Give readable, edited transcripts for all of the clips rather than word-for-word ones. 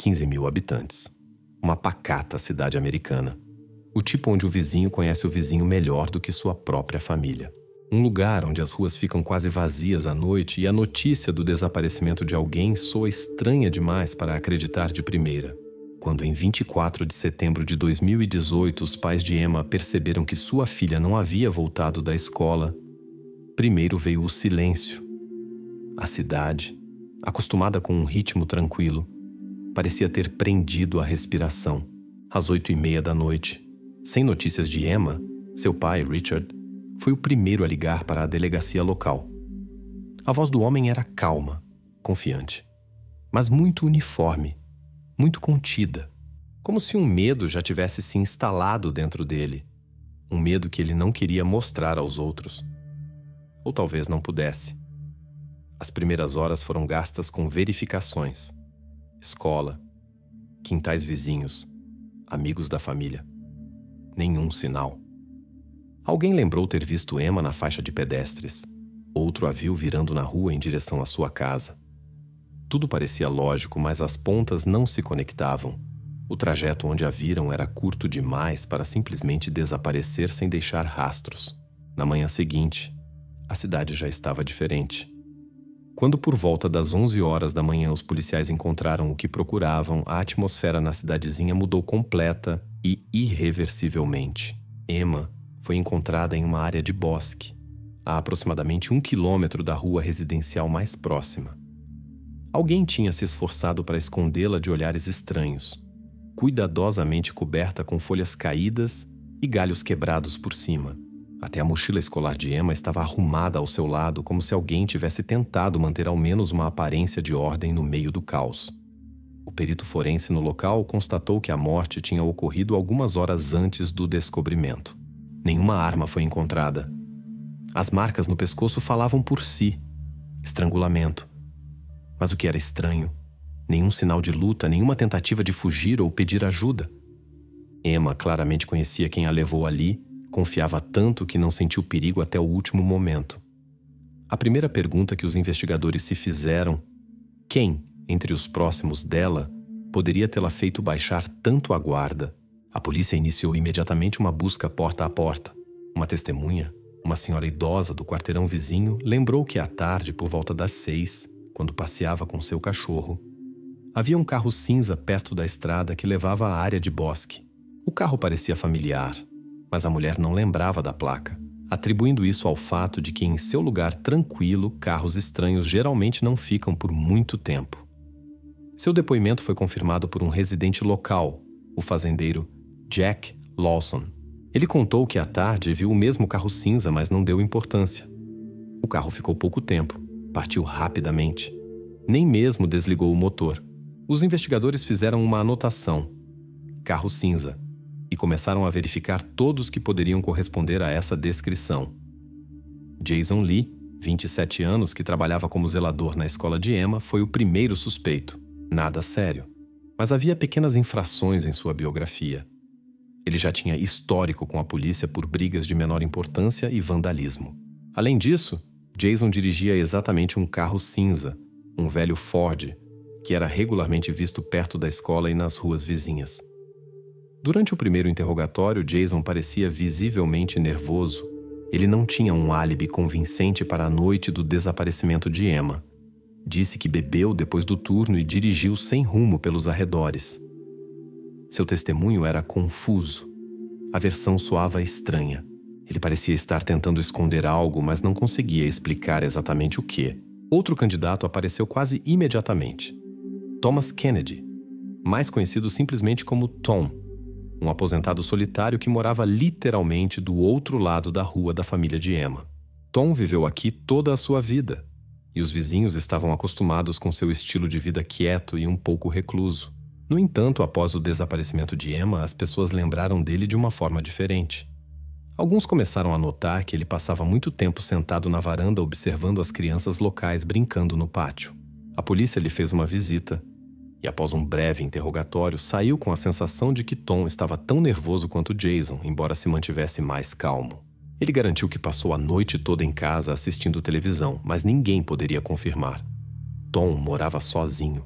15.000 habitantes. Uma pacata cidade americana. O tipo onde o vizinho conhece o vizinho melhor do que sua própria família. Um lugar onde as ruas ficam quase vazias à noite e a notícia do desaparecimento de alguém soa estranha demais para acreditar de primeira. Quando em 24 de setembro de 2018 os pais de Emma perceberam que sua filha não havia voltado da escola, primeiro veio o silêncio. A cidade, acostumada com um ritmo tranquilo, parecia ter prendido a respiração. Às 8h30 da noite, sem notícias de Emma, seu pai, Richard, foi o primeiro a ligar para a delegacia local. A voz do homem era calma, confiante, mas muito uniforme, muito contida, como se um medo já tivesse se instalado dentro dele, um medo que ele não queria mostrar aos outros. Ou talvez não pudesse. As primeiras horas foram gastas com verificações, escola, quintais vizinhos, amigos da família. Nenhum sinal. Alguém lembrou ter visto Emma na faixa de pedestres. Outro a viu virando na rua em direção à sua casa. Tudo parecia lógico, mas as pontas não se conectavam. O trajeto onde a viram era curto demais para simplesmente desaparecer sem deixar rastros. Na manhã seguinte, a cidade já estava diferente. Quando por volta das 11 horas da manhã os policiais encontraram o que procuravam, a atmosfera na cidadezinha mudou completa e irreversivelmente. Emma foi encontrada em uma área de bosque, a aproximadamente 1 quilômetro da rua residencial mais próxima. Alguém tinha se esforçado para escondê-la de olhares estranhos, cuidadosamente coberta com folhas caídas e galhos quebrados por cima. Até a mochila escolar de Emma estava arrumada ao seu lado, como se alguém tivesse tentado manter ao menos uma aparência de ordem no meio do caos. O perito forense no local constatou que a morte tinha ocorrido algumas horas antes do descobrimento. Nenhuma arma foi encontrada. As marcas no pescoço falavam por si. Estrangulamento. Mas o que era estranho? Nenhum sinal de luta, nenhuma tentativa de fugir ou pedir ajuda. Emma claramente conhecia quem a levou ali, confiava tanto que não sentiu perigo até o último momento. A primeira pergunta que os investigadores se fizeram: quem, entre os próximos dela, poderia tê-la feito baixar tanto a guarda? A polícia iniciou imediatamente uma busca porta a porta. Uma testemunha, uma senhora idosa do quarteirão vizinho, lembrou que à tarde, por volta das 6, quando passeava com seu cachorro, havia um carro cinza perto da estrada que levava à área de bosque. O carro parecia familiar, mas a mulher não lembrava da placa, atribuindo isso ao fato de que em seu lugar tranquilo, carros estranhos geralmente não ficam por muito tempo. Seu depoimento foi confirmado por um residente local, o fazendeiro Jack Lawson. Ele contou que à tarde viu o mesmo carro cinza, mas não deu importância. O carro ficou pouco tempo, partiu rapidamente. Nem mesmo desligou o motor. Os investigadores fizeram uma anotação: carro cinza, e começaram a verificar todos que poderiam corresponder a essa descrição. Jason Lee, 27 anos, que trabalhava como zelador na escola de Emma, foi o primeiro suspeito. Nada sério, mas havia pequenas infrações em sua biografia. Ele já tinha histórico com a polícia por brigas de menor importância e vandalismo. Além disso, Jason dirigia exatamente um carro cinza, um velho Ford, que era regularmente visto perto da escola e nas ruas vizinhas. Durante o primeiro interrogatório, Jason parecia visivelmente nervoso. Ele não tinha um álibi convincente para a noite do desaparecimento de Emma. Disse que bebeu depois do turno e dirigiu sem rumo pelos arredores. Seu testemunho era confuso. A versão soava estranha. Ele parecia estar tentando esconder algo, mas não conseguia explicar exatamente o que. Outro candidato apareceu quase imediatamente. Thomas Kennedy, mais conhecido simplesmente como Tom, um aposentado solitário que morava literalmente do outro lado da rua da família de Emma. Tom viveu aqui toda a sua vida, e os vizinhos estavam acostumados com seu estilo de vida quieto e um pouco recluso. No entanto, após o desaparecimento de Emma, as pessoas lembraram dele de uma forma diferente. Alguns começaram a notar que ele passava muito tempo sentado na varanda observando as crianças locais brincando no pátio. A polícia lhe fez uma visita e, após um breve interrogatório, saiu com a sensação de que Tom estava tão nervoso quanto Jason, embora se mantivesse mais calmo. Ele garantiu que passou a noite toda em casa assistindo televisão, mas ninguém poderia confirmar. Tom morava sozinho.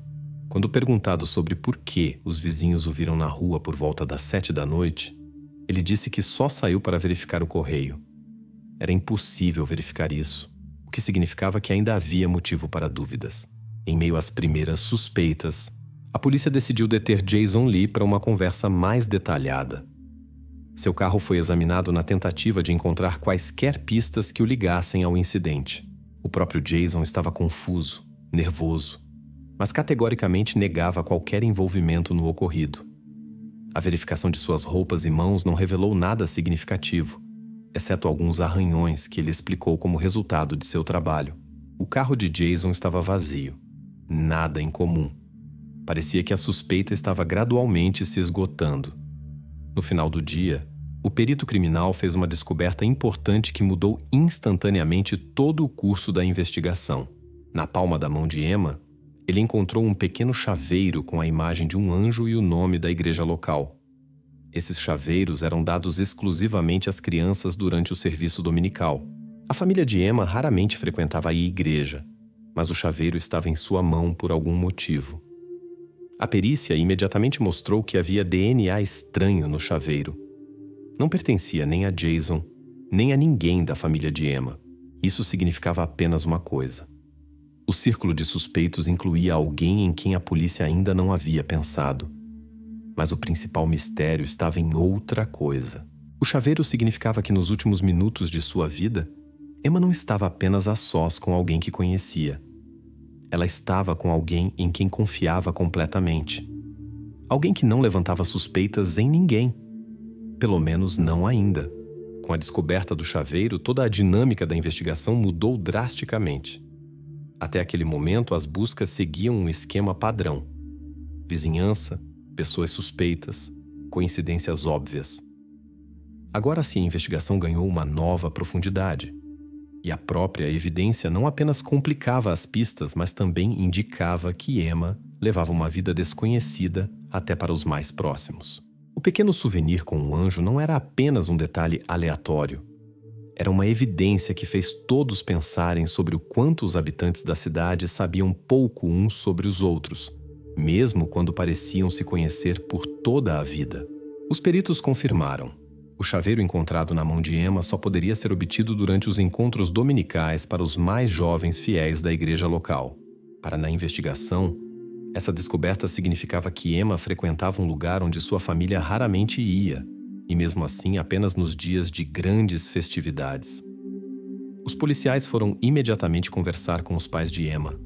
Quando perguntado sobre por que os vizinhos o viram na rua por volta das 7 da noite, ele disse que só saiu para verificar o correio. Era impossível verificar isso, o que significava que ainda havia motivo para dúvidas. Em meio às primeiras suspeitas, a polícia decidiu deter Jason Lee para uma conversa mais detalhada. Seu carro foi examinado na tentativa de encontrar quaisquer pistas que o ligassem ao incidente. O próprio Jason estava confuso, nervoso, mas categoricamente negava qualquer envolvimento no ocorrido. A verificação de suas roupas e mãos não revelou nada significativo, exceto alguns arranhões que ele explicou como resultado de seu trabalho. O carro de Jason estava vazio. Nada em comum. Parecia que a suspeita estava gradualmente se esgotando. No final do dia, o perito criminal fez uma descoberta importante que mudou instantaneamente todo o curso da investigação. Na palma da mão de Emma, ele encontrou um pequeno chaveiro com a imagem de um anjo e o nome da igreja local. Esses chaveiros eram dados exclusivamente às crianças durante o serviço dominical. A família de Emma raramente frequentava a igreja, mas o chaveiro estava em sua mão por algum motivo. A perícia imediatamente mostrou que havia DNA estranho no chaveiro. Não pertencia nem a Jason, nem a ninguém da família de Emma. Isso significava apenas uma coisa. O círculo de suspeitos incluía alguém em quem a polícia ainda não havia pensado. Mas o principal mistério estava em outra coisa. O chaveiro significava que nos últimos minutos de sua vida, Emma não estava apenas a sós com alguém que conhecia. Ela estava com alguém em quem confiava completamente. Alguém que não levantava suspeitas em ninguém. Pelo menos não ainda. Com a descoberta do chaveiro, toda a dinâmica da investigação mudou drasticamente. Até aquele momento, as buscas seguiam um esquema padrão. Vizinhança, pessoas suspeitas, coincidências óbvias. Agora sim, a investigação ganhou uma nova profundidade. E a própria evidência não apenas complicava as pistas, mas também indicava que Emma levava uma vida desconhecida até para os mais próximos. O pequeno souvenir com um anjo não era apenas um detalhe aleatório. Era uma evidência que fez todos pensarem sobre o quanto os habitantes da cidade sabiam pouco uns sobre os outros, mesmo quando pareciam se conhecer por toda a vida. Os peritos confirmaram. O chaveiro encontrado na mão de Emma só poderia ser obtido durante os encontros dominicais para os mais jovens fiéis da igreja local. Para na investigação, essa descoberta significava que Emma frequentava um lugar onde sua família raramente ia, e mesmo assim apenas nos dias de grandes festividades. Os policiais foram imediatamente conversar com os pais de Emma,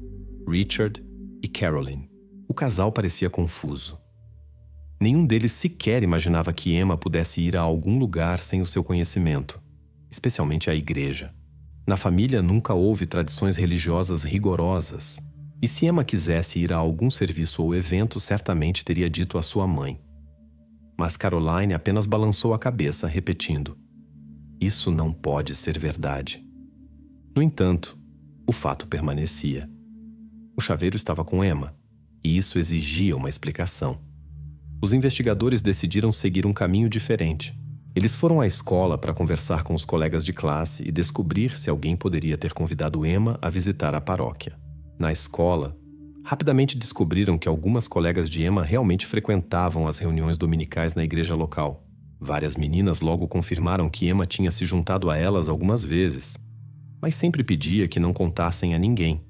Richard e Caroline. O casal parecia confuso. Nenhum deles sequer imaginava que Emma pudesse ir a algum lugar sem o seu conhecimento, especialmente à igreja. Na família nunca houve tradições religiosas rigorosas, e se Emma quisesse ir a algum serviço ou evento, certamente teria dito à sua mãe. Mas Caroline apenas balançou a cabeça, repetindo: "Isso não pode ser verdade." No entanto, o fato permanecia. O chaveiro estava com Emma, e isso exigia uma explicação. Os investigadores decidiram seguir um caminho diferente. Eles foram à escola para conversar com os colegas de classe e descobrir se alguém poderia ter convidado Emma a visitar a paróquia. Na escola, rapidamente descobriram que algumas colegas de Emma realmente frequentavam as reuniões dominicais na igreja local. Várias meninas logo confirmaram que Emma tinha se juntado a elas algumas vezes, mas sempre pedia que não contassem a ninguém.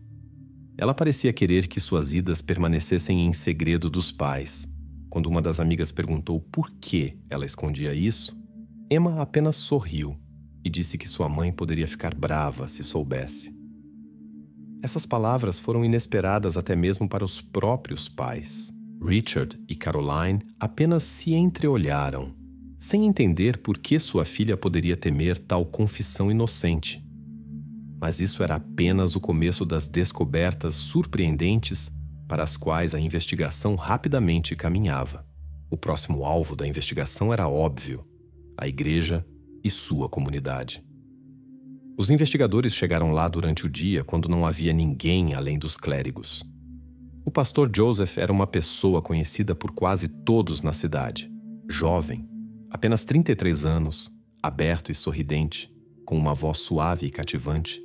Ela parecia querer que suas idas permanecessem em segredo dos pais. Quando uma das amigas perguntou por que ela escondia isso, Emma apenas sorriu e disse que sua mãe poderia ficar brava se soubesse. Essas palavras foram inesperadas até mesmo para os próprios pais. Richard e Caroline apenas se entreolharam, sem entender por que sua filha poderia temer tal confissão inocente. Mas isso era apenas o começo das descobertas surpreendentes para as quais a investigação rapidamente caminhava. O próximo alvo da investigação era óbvio: a igreja e sua comunidade. Os investigadores chegaram lá durante o dia quando não havia ninguém além dos clérigos. O pastor Joseph era uma pessoa conhecida por quase todos na cidade. Jovem, apenas 33 anos, aberto e sorridente, com uma voz suave e cativante,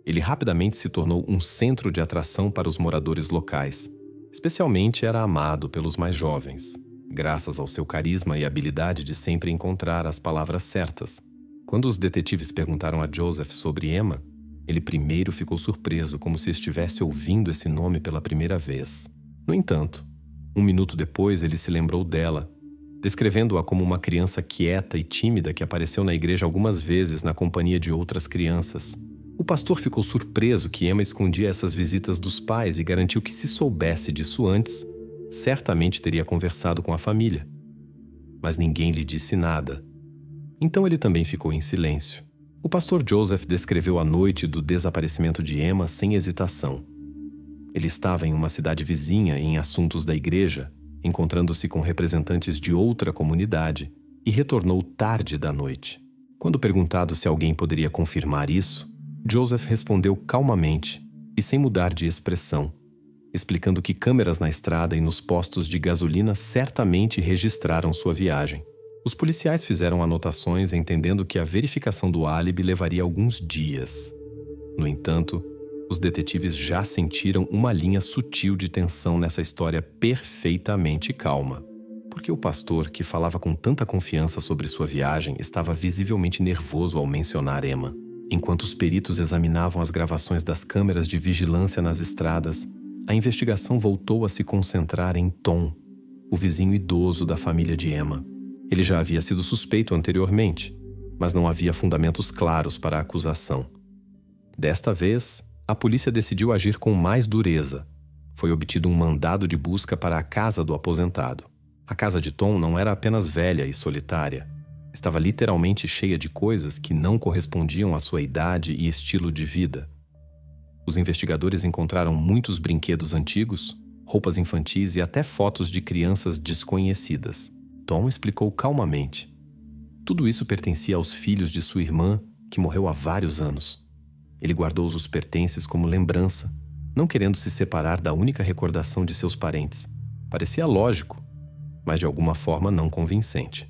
ele rapidamente se tornou um centro de atração para os moradores locais, Especialmente era amado pelos mais jovens, graças ao seu carisma e habilidade de sempre encontrar as palavras certas. Quando os detetives perguntaram a Joseph sobre Emma, ele primeiro ficou surpreso, como se estivesse ouvindo esse nome pela primeira vez. No entanto, 1 minuto depois ele se lembrou dela, descrevendo-a como uma criança quieta e tímida que apareceu na igreja algumas vezes na companhia de outras crianças. O pastor ficou surpreso que Emma escondia essas visitas dos pais e garantiu que, se soubesse disso antes, certamente teria conversado com a família. Mas ninguém lhe disse nada. Então ele também ficou em silêncio. O pastor Joseph descreveu a noite do desaparecimento de Emma sem hesitação. Ele estava em uma cidade vizinha em assuntos da igreja, encontrando-se com representantes de outra comunidade, e retornou tarde da noite. Quando perguntado se alguém poderia confirmar isso, Joseph respondeu calmamente e sem mudar de expressão, explicando que câmeras na estrada e nos postos de gasolina certamente registraram sua viagem. Os policiais fizeram anotações, entendendo que a verificação do álibi levaria alguns dias. No entanto, os detetives já sentiram uma linha sutil de tensão nessa história perfeitamente calma, porque o pastor, que falava com tanta confiança sobre sua viagem, estava visivelmente nervoso ao mencionar Emma. Enquanto os peritos examinavam as gravações das câmeras de vigilância nas estradas, a investigação voltou a se concentrar em Tom, o vizinho idoso da família de Emma. Ele já havia sido suspeito anteriormente, mas não havia fundamentos claros para a acusação. Desta vez, a polícia decidiu agir com mais dureza. Foi obtido um mandado de busca para a casa do aposentado. A casa de Tom não era apenas velha e solitária. Estava literalmente cheia de coisas que não correspondiam à sua idade e estilo de vida. Os investigadores encontraram muitos brinquedos antigos, roupas infantis e até fotos de crianças desconhecidas. Tom explicou calmamente. Tudo isso pertencia aos filhos de sua irmã, que morreu há vários anos. Ele guardou os pertences como lembrança, não querendo se separar da única recordação de seus parentes. Parecia lógico, mas de alguma forma não convincente.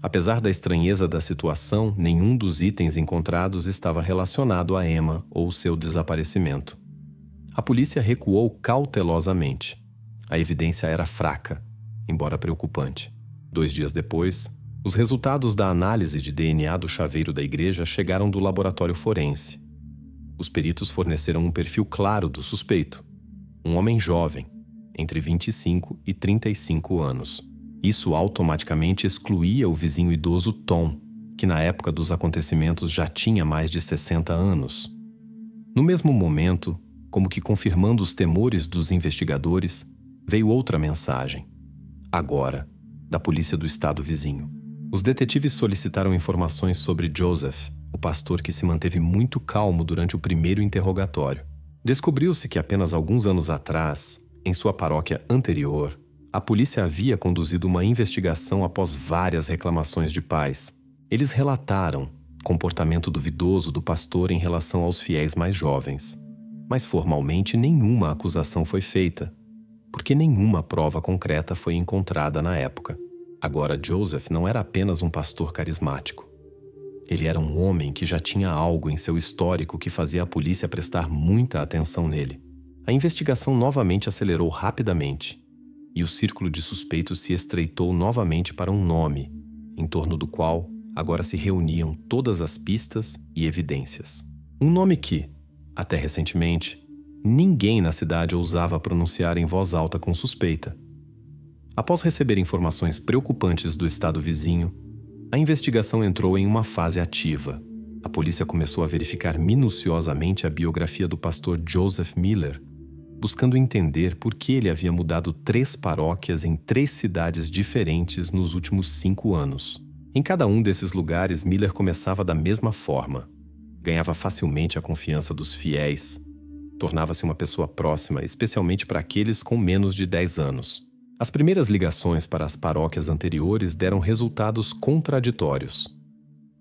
Apesar da estranheza da situação, nenhum dos itens encontrados estava relacionado a Emma ou seu desaparecimento. A polícia recuou cautelosamente. A evidência era fraca, embora preocupante. 2 dias depois, os resultados da análise de DNA do chaveiro da igreja chegaram do laboratório forense. Os peritos forneceram um perfil claro do suspeito. Um homem jovem, entre 25 e 35 anos. Isso automaticamente excluía o vizinho idoso Tom, que na época dos acontecimentos já tinha mais de 60 anos. No mesmo momento, como que confirmando os temores dos investigadores, veio outra mensagem. Agora, da polícia do estado vizinho. Os detetives solicitaram informações sobre Joseph, o pastor que se manteve muito calmo durante o primeiro interrogatório. Descobriu-se que apenas alguns anos atrás, em sua paróquia anterior, a polícia havia conduzido uma investigação após várias reclamações de pais. Eles relataram comportamento duvidoso do pastor em relação aos fiéis mais jovens. Mas formalmente nenhuma acusação foi feita, porque nenhuma prova concreta foi encontrada na época. Agora, Joseph não era apenas um pastor carismático. Ele era um homem que já tinha algo em seu histórico que fazia a polícia prestar muita atenção nele. A investigação novamente acelerou rapidamente, e o círculo de suspeitos se estreitou novamente para um nome, em torno do qual agora se reuniam todas as pistas e evidências. Um nome que, até recentemente, ninguém na cidade ousava pronunciar em voz alta com suspeita. Após receber informações preocupantes do estado vizinho, a investigação entrou em uma fase ativa. A polícia começou a verificar minuciosamente a biografia do pastor Joseph Miller, buscando entender por que ele havia mudado 3 paróquias em 3 cidades diferentes nos últimos 5 anos. Em cada um desses lugares, Miller começava da mesma forma. Ganhava facilmente a confiança dos fiéis. Tornava-se uma pessoa próxima, especialmente para aqueles com menos de 10 anos. As primeiras ligações para as paróquias anteriores deram resultados contraditórios.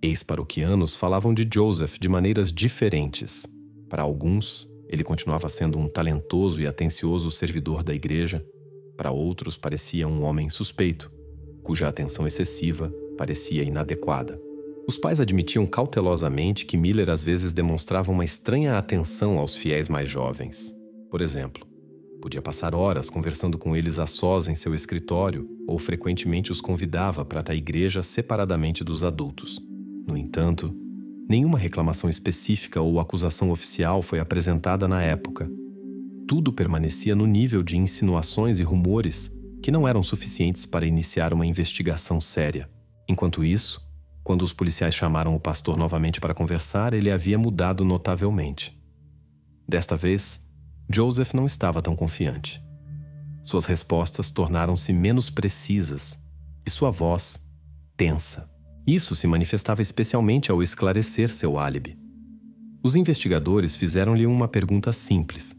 Ex-paroquianos falavam de Joseph de maneiras diferentes. Para alguns, ele continuava sendo um talentoso e atencioso servidor da igreja. Para outros, parecia um homem suspeito, cuja atenção excessiva parecia inadequada. Os pais admitiam cautelosamente que Miller às vezes demonstrava uma estranha atenção aos fiéis mais jovens. Por exemplo, Podia passar horas conversando com eles a sós em seu escritório ou frequentemente os convidava para a igreja separadamente dos adultos. No entanto, nenhuma reclamação específica ou acusação oficial foi apresentada na época. Tudo permanecia no nível de insinuações e rumores que não eram suficientes para iniciar uma investigação séria. Enquanto isso, quando os policiais chamaram o pastor novamente para conversar, ele havia mudado notavelmente. Desta vez, Joseph não estava tão confiante. Suas respostas tornaram-se menos precisas e sua voz tensa. Isso se manifestava especialmente ao esclarecer seu álibi. Os investigadores fizeram-lhe uma pergunta simples: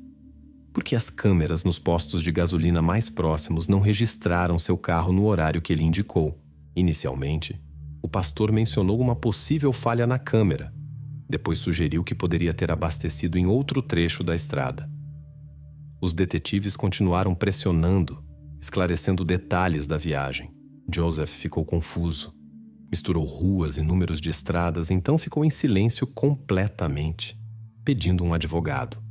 por que as câmeras nos postos de gasolina mais próximos não registraram seu carro no horário que ele indicou? Inicialmente, o pastor mencionou uma possível falha na câmera. Depois sugeriu que poderia ter abastecido em outro trecho da estrada. Os detetives continuaram pressionando, esclarecendo detalhes da viagem. Joseph ficou confuso. Misturou ruas e números de estradas, então ficou em silêncio completamente, pedindo um advogado.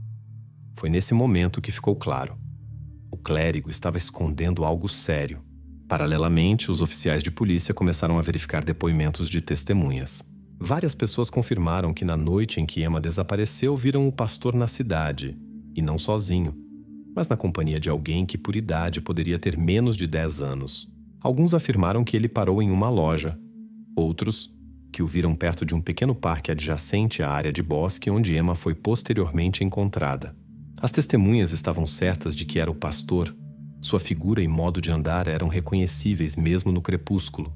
Foi nesse momento que ficou claro. O clérigo estava escondendo algo sério. Paralelamente, os oficiais de polícia começaram a verificar depoimentos de testemunhas. Várias pessoas confirmaram que na noite em que Emma desapareceu, viram o pastor na cidade, e não sozinho, mas na companhia de alguém que por idade poderia ter menos de 10 anos. Alguns afirmaram que ele parou em uma loja. Outros, que o viram perto de um pequeno parque adjacente à área de bosque onde Emma foi posteriormente encontrada. As testemunhas estavam certas de que era o pastor. Sua figura e modo de andar eram reconhecíveis mesmo no crepúsculo.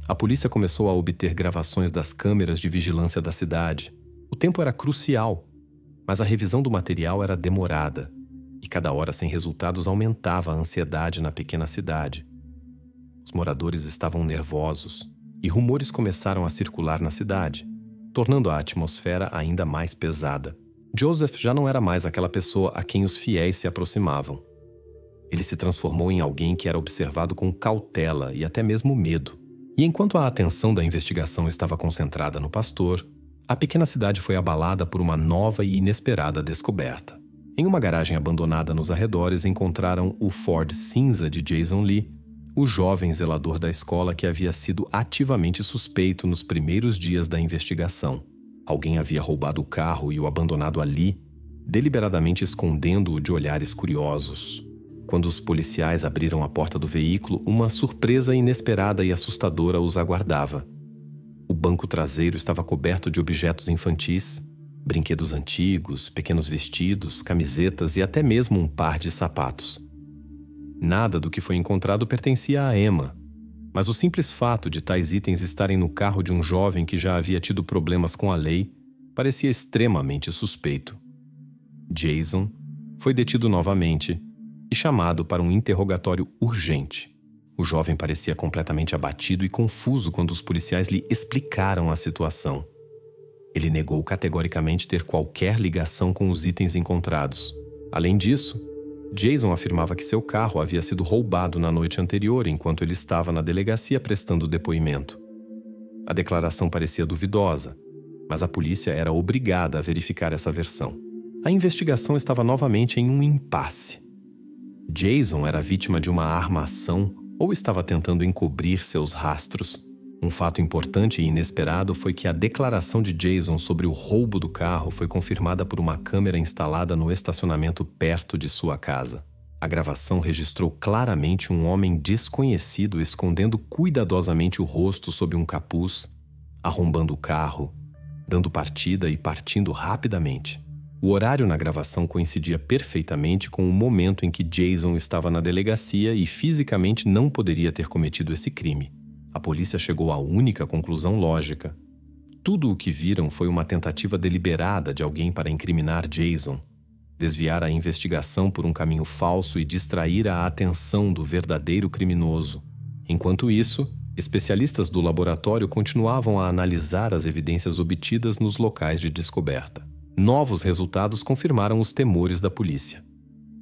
A polícia começou a obter gravações das câmeras de vigilância da cidade. O tempo era crucial, mas a revisão do material era demorada. E cada hora sem resultados aumentava a ansiedade na pequena cidade. Os moradores estavam nervosos e rumores começaram a circular na cidade, tornando a atmosfera ainda mais pesada. Joseph já não era mais aquela pessoa a quem os fiéis se aproximavam. Ele se transformou em alguém que era observado com cautela e até mesmo medo. E enquanto a atenção da investigação estava concentrada no pastor, a pequena cidade foi abalada por uma nova e inesperada descoberta. Em uma garagem abandonada nos arredores, encontraram o Ford cinza de Jason Lee, o jovem zelador da escola que havia sido ativamente suspeito nos primeiros dias da investigação. Alguém havia roubado o carro e o abandonado ali, deliberadamente escondendo-o de olhares curiosos. Quando os policiais abriram a porta do veículo, uma surpresa inesperada e assustadora os aguardava. O banco traseiro estava coberto de objetos infantis, brinquedos antigos, pequenos vestidos, camisetas e até mesmo um par de sapatos. Nada do que foi encontrado pertencia a Emma, mas o simples fato de tais itens estarem no carro de um jovem que já havia tido problemas com a lei parecia extremamente suspeito. Jason foi detido novamente e chamado para um interrogatório urgente. O jovem parecia completamente abatido e confuso quando os policiais lhe explicaram a situação. Ele negou categoricamente ter qualquer ligação com os itens encontrados. Além disso, Jason afirmava que seu carro havia sido roubado na noite anterior enquanto ele estava na delegacia prestando depoimento. A declaração parecia duvidosa, mas a polícia era obrigada a verificar essa versão. A investigação estava novamente em um impasse. Jason era vítima de uma armação ou estava tentando encobrir seus rastros? Um fato importante e inesperado foi que a declaração de Jason sobre o roubo do carro foi confirmada por uma câmera instalada no estacionamento perto de sua casa. A gravação registrou claramente um homem desconhecido escondendo cuidadosamente o rosto sob um capuz, arrombando o carro, dando partida e partindo rapidamente. O horário na gravação coincidia perfeitamente com o momento em que Jason estava na delegacia e fisicamente não poderia ter cometido esse crime. A polícia chegou à única conclusão lógica. Tudo o que viram foi uma tentativa deliberada de alguém para incriminar Jason, desviar a investigação por um caminho falso e distrair a atenção do verdadeiro criminoso. Enquanto isso, especialistas do laboratório continuavam a analisar as evidências obtidas nos locais de descoberta. Novos resultados confirmaram os temores da polícia.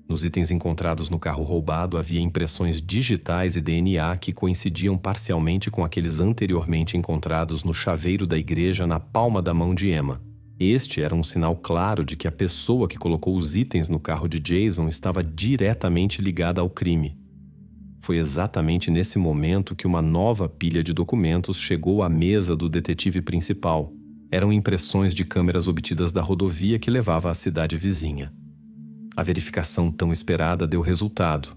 Nos itens encontrados no carro roubado havia impressões digitais e DNA que coincidiam parcialmente com aqueles anteriormente encontrados no chaveiro da igreja na palma da mão de Emma. Este era um sinal claro de que a pessoa que colocou os itens no carro de Jason estava diretamente ligada ao crime. Foi exatamente nesse momento que uma nova pilha de documentos chegou à mesa do detetive principal. Eram impressões de câmeras obtidas da rodovia que levava à cidade vizinha. A verificação tão esperada deu resultado.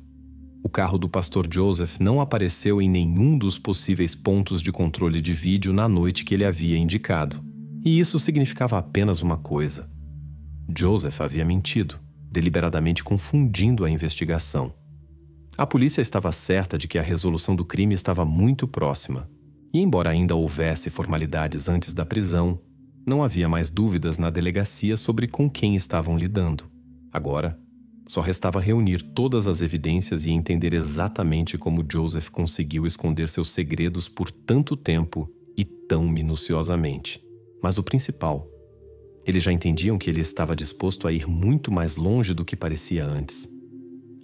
O carro do pastor Joseph não apareceu em nenhum dos possíveis pontos de controle de vídeo na noite que ele havia indicado. E isso significava apenas uma coisa: Joseph havia mentido, deliberadamente confundindo a investigação. A polícia estava certa de que a resolução do crime estava muito próxima. E embora ainda houvesse formalidades antes da prisão, não havia mais dúvidas na delegacia sobre com quem estavam lidando. Agora, só restava reunir todas as evidências e entender exatamente como Joseph conseguiu esconder seus segredos por tanto tempo e tão minuciosamente. Mas o principal, eles já entendiam que ele estava disposto a ir muito mais longe do que parecia antes.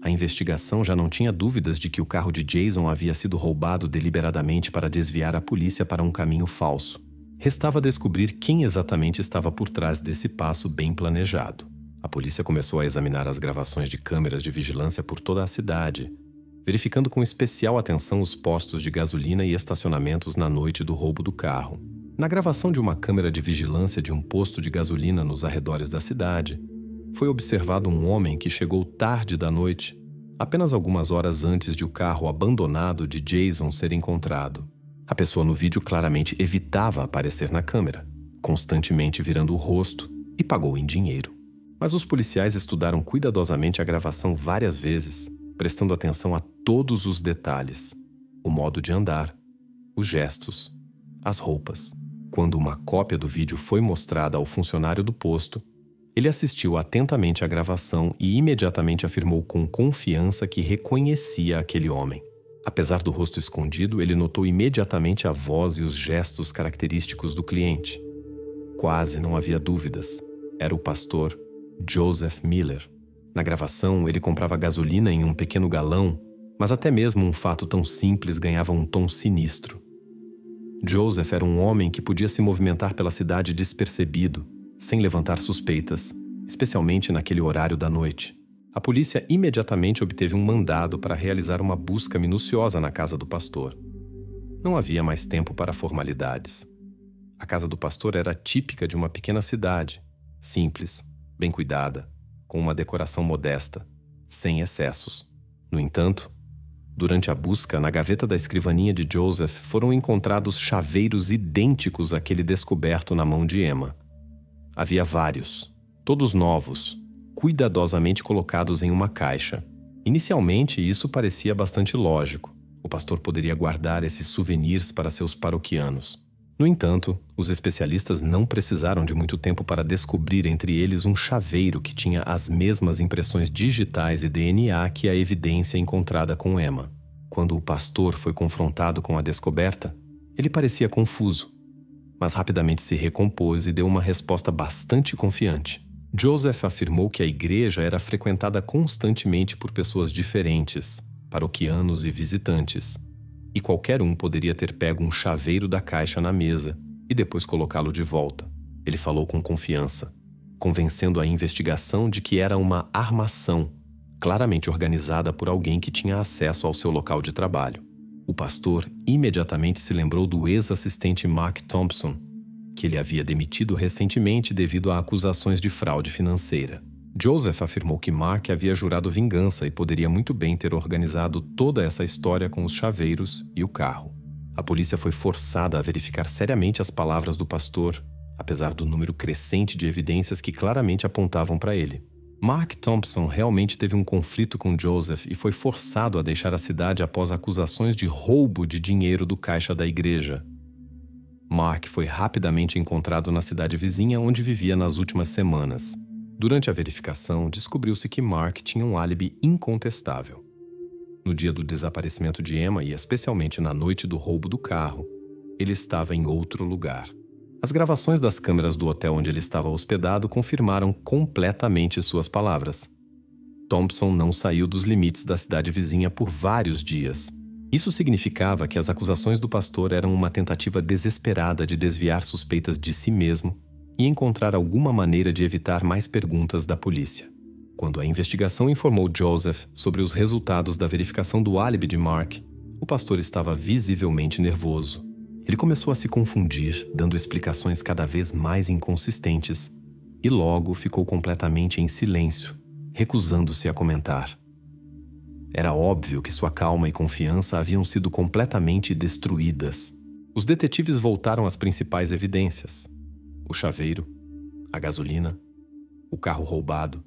A investigação já não tinha dúvidas de que o carro de Jason havia sido roubado deliberadamente para desviar a polícia para um caminho falso. Restava descobrir quem exatamente estava por trás desse passo bem planejado. A polícia começou a examinar as gravações de câmeras de vigilância por toda a cidade, verificando com especial atenção os postos de gasolina e estacionamentos na noite do roubo do carro. Na gravação de uma câmera de vigilância de um posto de gasolina nos arredores da cidade, foi observado um homem que chegou tarde da noite, apenas algumas horas antes de o carro abandonado de Jason ser encontrado. A pessoa no vídeo claramente evitava aparecer na câmera, constantemente virando o rosto, e pagou em dinheiro. Mas os policiais estudaram cuidadosamente a gravação várias vezes, prestando atenção a todos os detalhes: o modo de andar, os gestos, as roupas. Quando uma cópia do vídeo foi mostrada ao funcionário do posto, ele assistiu atentamente à gravação e imediatamente afirmou com confiança que reconhecia aquele homem. Apesar do rosto escondido, ele notou imediatamente a voz e os gestos característicos do cliente. Quase não havia dúvidas. Era o pastor Joseph Miller. Na gravação, ele comprava gasolina em um pequeno galão, mas até mesmo um fato tão simples ganhava um tom sinistro. Joseph era um homem que podia se movimentar pela cidade despercebido, sem levantar suspeitas, especialmente naquele horário da noite. A polícia imediatamente obteve um mandado para realizar uma busca minuciosa na casa do pastor. Não havia mais tempo para formalidades. A casa do pastor era típica de uma pequena cidade, simples, bem cuidada, com uma decoração modesta, sem excessos. No entanto, durante a busca, na gaveta da escrivaninha de Joseph foram encontrados chaveiros idênticos àquele descoberto na mão de Emma. Havia vários, todos novos, cuidadosamente colocados em uma caixa. Inicialmente, isso parecia bastante lógico. O pastor poderia guardar esses souvenirs para seus paroquianos. No entanto, os especialistas não precisaram de muito tempo para descobrir entre eles um chaveiro que tinha as mesmas impressões digitais e DNA que a evidência encontrada com Emma. Quando o pastor foi confrontado com a descoberta, ele parecia confuso, mas rapidamente se recompôs e deu uma resposta bastante confiante. Joseph afirmou que a igreja era frequentada constantemente por pessoas diferentes, paroquianos e visitantes, e qualquer um poderia ter pego um chaveiro da caixa na mesa e depois colocá-lo de volta. Ele falou com confiança, convencendo a investigação de que era uma armação, claramente organizada por alguém que tinha acesso ao seu local de trabalho. O pastor imediatamente se lembrou do ex-assistente Mark Thompson, que ele havia demitido recentemente devido a acusações de fraude financeira. Joseph afirmou que Mark havia jurado vingança e poderia muito bem ter organizado toda essa história com os chaveiros e o carro. A polícia foi forçada a verificar seriamente as palavras do pastor, apesar do número crescente de evidências que claramente apontavam para ele. Mark Thompson realmente teve um conflito com Joseph e foi forçado a deixar a cidade após acusações de roubo de dinheiro do caixa da igreja. Mark foi rapidamente encontrado na cidade vizinha onde vivia nas últimas semanas. Durante a verificação, descobriu-se que Mark tinha um álibi incontestável. No dia do desaparecimento de Emma e especialmente na noite do roubo do carro, ele estava em outro lugar. As gravações das câmeras do hotel onde ele estava hospedado confirmaram completamente suas palavras. Thompson não saiu dos limites da cidade vizinha por vários dias. Isso significava que as acusações do pastor eram uma tentativa desesperada de desviar suspeitas de si mesmo e encontrar alguma maneira de evitar mais perguntas da polícia. Quando a investigação informou Joseph sobre os resultados da verificação do álibi de Mark, o pastor estava visivelmente nervoso. Ele começou a se confundir, dando explicações cada vez mais inconsistentes, e logo ficou completamente em silêncio, recusando-se a comentar. Era óbvio que sua calma e confiança haviam sido completamente destruídas. Os detetives voltaram às principais evidências: o chaveiro, a gasolina, o carro roubado,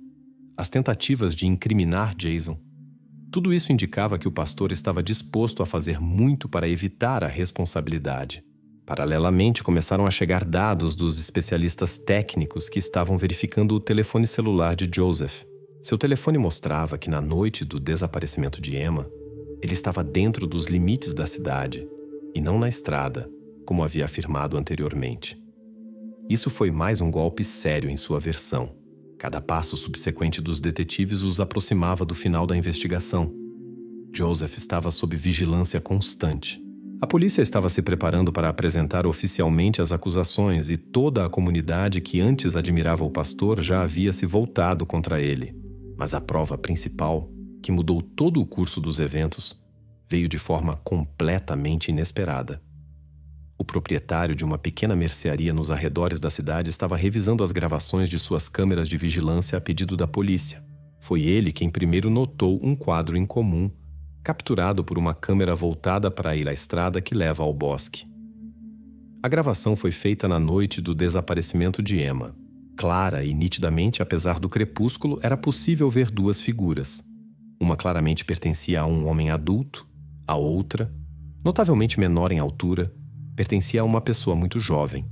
as tentativas de incriminar Jason. Tudo isso indicava que o pastor estava disposto a fazer muito para evitar a responsabilidade. Paralelamente, começaram a chegar dados dos especialistas técnicos que estavam verificando o telefone celular de Joseph. Seu telefone mostrava que na noite do desaparecimento de Emma, ele estava dentro dos limites da cidade e não na estrada, como havia afirmado anteriormente. Isso foi mais um golpe sério em sua versão. Cada passo subsequente dos detetives os aproximava do final da investigação. Joseph estava sob vigilância constante. A polícia estava se preparando para apresentar oficialmente as acusações e toda a comunidade que antes admirava o pastor já havia se voltado contra ele. Mas a prova principal, que mudou todo o curso dos eventos, veio de forma completamente inesperada. O proprietário de uma pequena mercearia nos arredores da cidade estava revisando as gravações de suas câmeras de vigilância a pedido da polícia. Foi ele quem primeiro notou um quadro incomum, capturado por uma câmera voltada para ir à estrada que leva ao bosque. A gravação foi feita na noite do desaparecimento de Emma. Clara e nitidamente, apesar do crepúsculo, era possível ver duas figuras. Uma claramente pertencia a um homem adulto, a outra, notavelmente menor em altura, pertencia a uma pessoa muito jovem.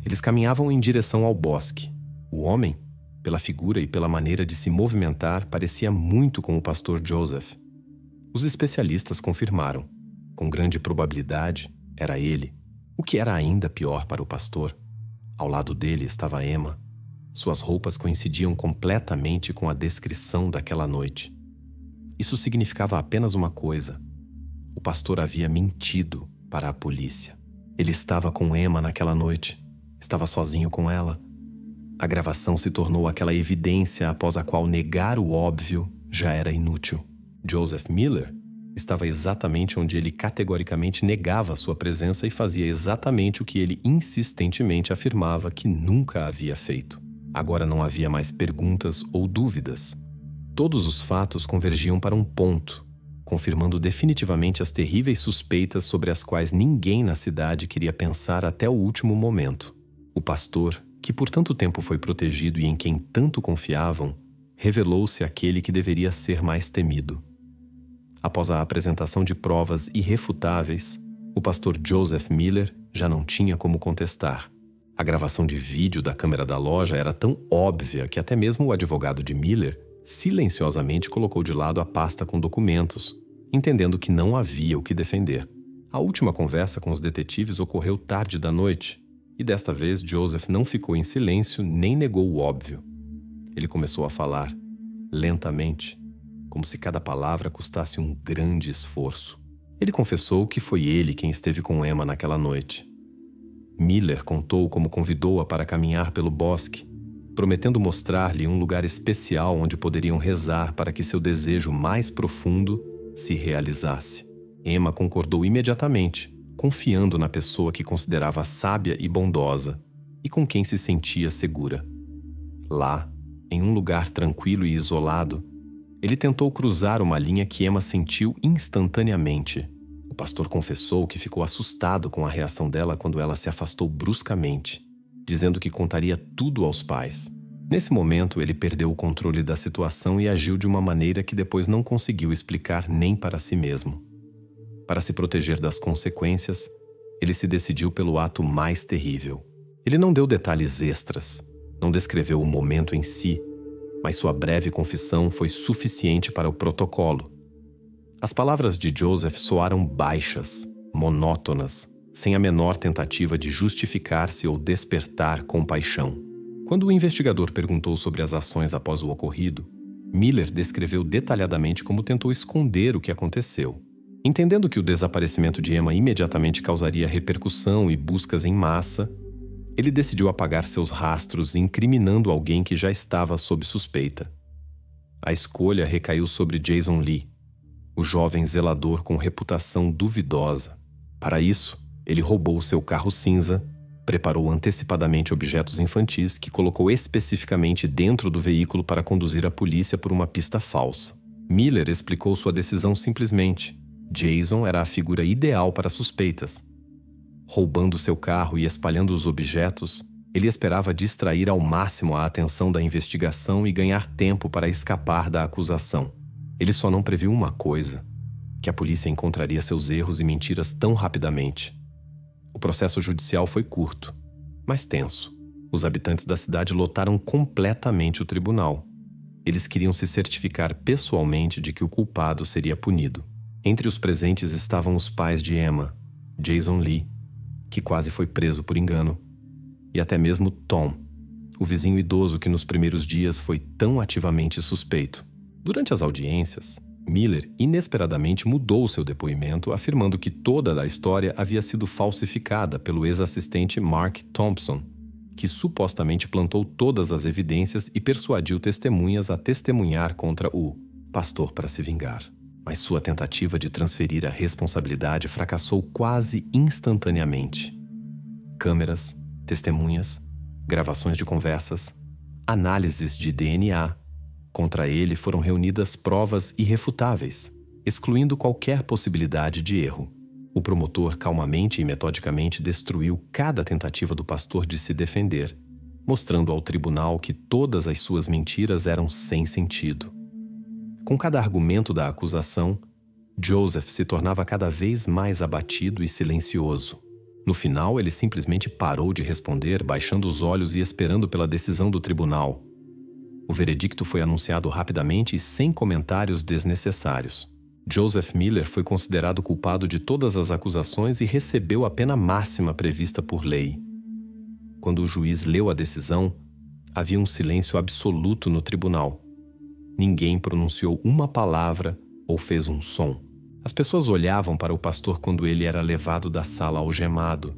Eles caminhavam em direção ao bosque. O homem, pela figura e pela maneira de se movimentar, parecia muito com o pastor Joseph. Os especialistas confirmaram. Com grande probabilidade, era ele. O que era ainda pior para o pastor. Ao lado dele estava Emma. Suas roupas coincidiam completamente com a descrição daquela noite. Isso significava apenas uma coisa: o pastor havia mentido para a polícia. Ele estava com Emma naquela noite. Estava sozinho com ela. A gravação se tornou aquela evidência após a qual negar o óbvio já era inútil. Joseph Miller estava exatamente onde ele categoricamente negava sua presença e fazia exatamente o que ele insistentemente afirmava que nunca havia feito. Agora não havia mais perguntas ou dúvidas. Todos os fatos convergiam para um ponto, confirmando definitivamente as terríveis suspeitas sobre as quais ninguém na cidade queria pensar até o último momento. O pastor, que por tanto tempo foi protegido e em quem tanto confiavam, revelou-se aquele que deveria ser mais temido. Após a apresentação de provas irrefutáveis, o pastor Joseph Miller já não tinha como contestar. A gravação de vídeo da câmera da loja era tão óbvia que até mesmo o advogado de Miller silenciosamente colocou de lado a pasta com documentos, entendendo que não havia o que defender. A última conversa com os detetives ocorreu tarde da noite, e desta vez Joseph não ficou em silêncio nem negou o óbvio. Ele começou a falar, lentamente, como se cada palavra custasse um grande esforço. Ele confessou que foi ele quem esteve com Emma naquela noite. Miller contou como convidou-a para caminhar pelo bosque, prometendo mostrar-lhe um lugar especial onde poderiam rezar para que seu desejo mais profundo se realizasse. Emma concordou imediatamente, confiando na pessoa que considerava sábia e bondosa e com quem se sentia segura. Lá, em um lugar tranquilo e isolado, ele tentou cruzar uma linha que Emma sentiu instantaneamente. O pastor confessou que ficou assustado com a reação dela quando ela se afastou bruscamente, dizendo que contaria tudo aos pais. Nesse momento, ele perdeu o controle da situação e agiu de uma maneira que depois não conseguiu explicar nem para si mesmo. Para se proteger das consequências, ele se decidiu pelo ato mais terrível. Ele não deu detalhes extras, não descreveu o momento em si, mas sua breve confissão foi suficiente para o protocolo. As palavras de Joseph soaram baixas, monótonas, sem a menor tentativa de justificar-se ou despertar compaixão. Quando o investigador perguntou sobre as ações após o ocorrido, Miller descreveu detalhadamente como tentou esconder o que aconteceu. Entendendo que o desaparecimento de Emma imediatamente causaria repercussão e buscas em massa, Ele decidiu apagar seus rastros, incriminando alguém que já estava sob suspeita. A escolha recaiu sobre Jason Lee, o jovem zelador com reputação duvidosa. Para isso, ele roubou seu carro cinza, preparou antecipadamente objetos infantis que colocou especificamente dentro do veículo para conduzir a polícia por uma pista falsa. Miller explicou sua decisão simplesmente. Jason era a figura ideal para suspeitas. Roubando seu carro e espalhando os objetos, ele esperava distrair ao máximo a atenção da investigação e ganhar tempo para escapar da acusação. Ele só não previu uma coisa: que a polícia encontraria seus erros e mentiras tão rapidamente. O processo judicial foi curto, mas tenso. Os habitantes da cidade lotaram completamente o tribunal. Eles queriam se certificar pessoalmente de que o culpado seria punido. Entre os presentes estavam os pais de Emma, Jason Lee, que quase foi preso por engano, e até mesmo Tom, o vizinho idoso que nos primeiros dias foi tão ativamente suspeito. Durante as audiências, Miller inesperadamente mudou seu depoimento, afirmando que toda a história havia sido falsificada pelo ex-assistente Mark Thompson, que supostamente plantou todas as evidências e persuadiu testemunhas a testemunhar contra o pastor para se vingar. Mas sua tentativa de transferir a responsabilidade fracassou quase instantaneamente. Câmeras, testemunhas, gravações de conversas, análises de DNA. Contra ele foram reunidas provas irrefutáveis, excluindo qualquer possibilidade de erro. O promotor calmamente e metodicamente destruiu cada tentativa do pastor de se defender, mostrando ao tribunal que todas as suas mentiras eram sem sentido. Com cada argumento da acusação, Joseph se tornava cada vez mais abatido e silencioso. No final, ele simplesmente parou de responder, baixando os olhos e esperando pela decisão do tribunal. O veredicto foi anunciado rapidamente e sem comentários desnecessários. Joseph Miller foi considerado culpado de todas as acusações e recebeu a pena máxima prevista por lei. Quando o juiz leu a decisão, havia um silêncio absoluto no tribunal. Ninguém pronunciou uma palavra ou fez um som. As pessoas olhavam para o pastor quando ele era levado da sala algemado,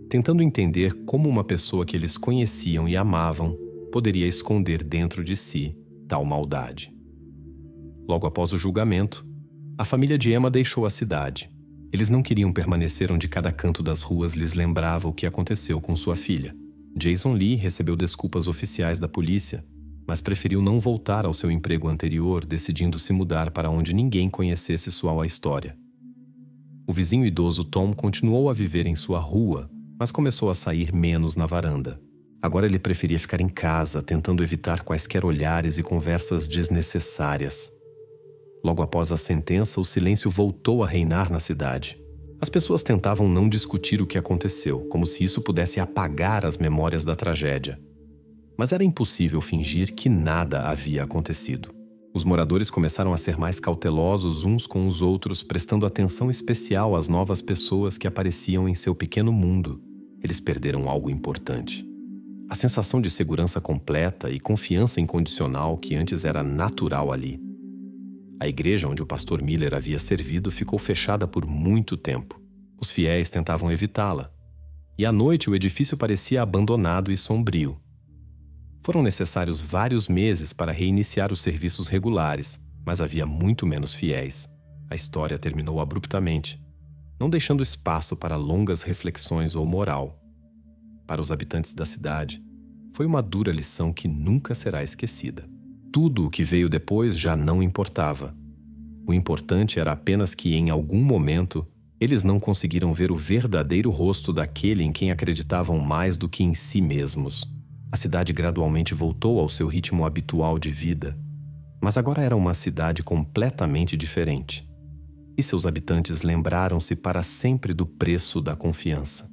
tentando entender como uma pessoa que eles conheciam e amavam poderia esconder dentro de si tal maldade. Logo após o julgamento, a família de Emma deixou a cidade. Eles não queriam permanecer onde cada canto das ruas lhes lembrava o que aconteceu com sua filha. Jason Lee recebeu desculpas oficiais da polícia, mas preferiu não voltar ao seu emprego anterior, decidindo se mudar para onde ninguém conhecesse sua história. O vizinho idoso Tom continuou a viver em sua rua, mas começou a sair menos na varanda. Agora ele preferia ficar em casa, tentando evitar quaisquer olhares e conversas desnecessárias. Logo após a sentença, o silêncio voltou a reinar na cidade. As pessoas tentavam não discutir o que aconteceu, como se isso pudesse apagar as memórias da tragédia. Mas era impossível fingir que nada havia acontecido. Os moradores começaram a ser mais cautelosos uns com os outros, prestando atenção especial às novas pessoas que apareciam em seu pequeno mundo. Eles perderam algo importante. A sensação de segurança completa e confiança incondicional que antes era natural ali. A igreja onde o pastor Miller havia servido ficou fechada por muito tempo. Os fiéis tentavam evitá-la. E à noite o edifício parecia abandonado e sombrio. Foram necessários vários meses para reiniciar os serviços regulares, mas havia muito menos fiéis. A história terminou abruptamente, não deixando espaço para longas reflexões ou moral. Para os habitantes da cidade, foi uma dura lição que nunca será esquecida. Tudo o que veio depois já não importava. O importante era apenas que, em algum momento, eles não conseguiram ver o verdadeiro rosto daquele em quem acreditavam mais do que em si mesmos. A cidade gradualmente voltou ao seu ritmo habitual de vida, mas agora era uma cidade completamente diferente. E seus habitantes lembraram-se para sempre do preço da confiança.